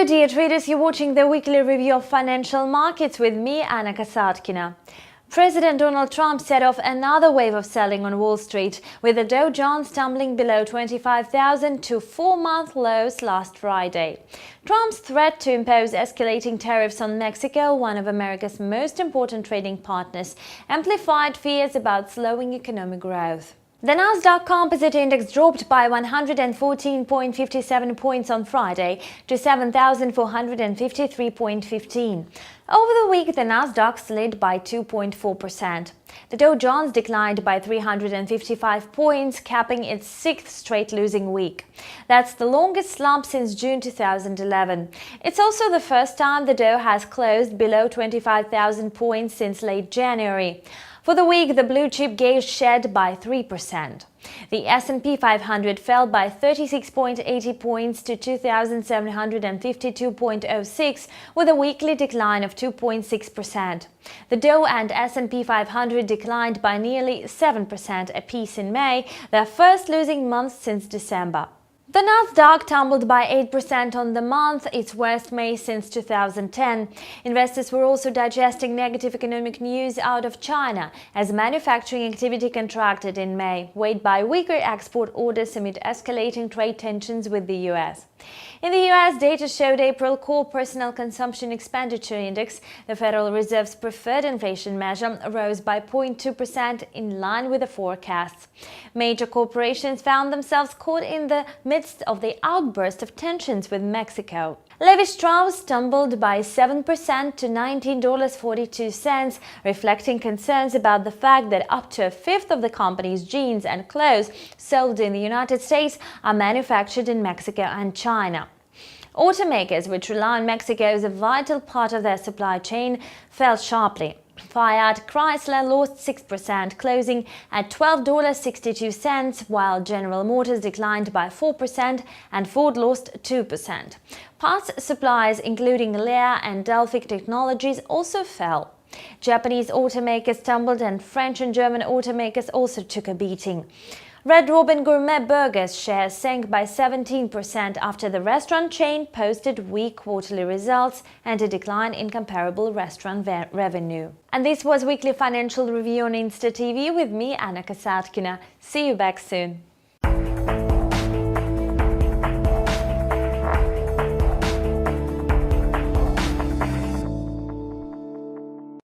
Hello dear traders, you're watching the weekly review of financial markets with me, Anna Kasatkina. President Donald Trump set off another wave of selling on Wall Street, with the Dow Jones tumbling below 25,000 to four-month lows last Friday. Trump's threat to impose escalating tariffs on Mexico, one of America's most important trading partners, amplified fears about slowing economic growth. The Nasdaq Composite Index dropped by 114.57 points on Friday to 7,453.15. Over the week, the Nasdaq slid by 2.4%. The Dow Jones declined by 355 points, capping its sixth straight losing week. That's the longest slump since June 2011. It's also the first time the Dow has closed below 25,000 points since late January. For the week, the blue chip gauge shed by 3%. The S&P 500 fell by 36.80 points to 2,752.06, with a weekly decline of 2.6%. The Dow and S&P 500 declined by nearly 7% apiece in May, their first losing month since December. The Nasdaq tumbled by 8% on the month, its worst May since 2010. Investors were also digesting negative economic news out of China, as manufacturing activity contracted in May, weighed by weaker export orders amid escalating trade tensions with the US. In the US, data showed April core personal consumption expenditure index, the Federal Reserve's preferred inflation measure, rose by 0.2% in line with the forecasts. Major corporations found themselves caught in the midst of the outburst of tensions with Mexico. Levi Strauss tumbled by 7% to $19.42, reflecting concerns about the fact that up to a fifth of the company's jeans and clothes sold in the United States are manufactured in Mexico and China. Automakers, which rely on Mexico as a vital part of their supply chain, fell sharply. Fiat Chrysler lost 6%, closing at $12.62, while General Motors declined by 4% and Ford lost 2%. Parts suppliers, including Lear and Delphic Technologies, also fell. Japanese automakers tumbled and French and German automakers also took a beating. Red Robin Gourmet Burgers shares sank by 17% after the restaurant chain posted weak quarterly results and a decline in comparable restaurant revenue. And this was Weekly Financial Review on Insta TV with me, Anna Kasatkina. See you back soon.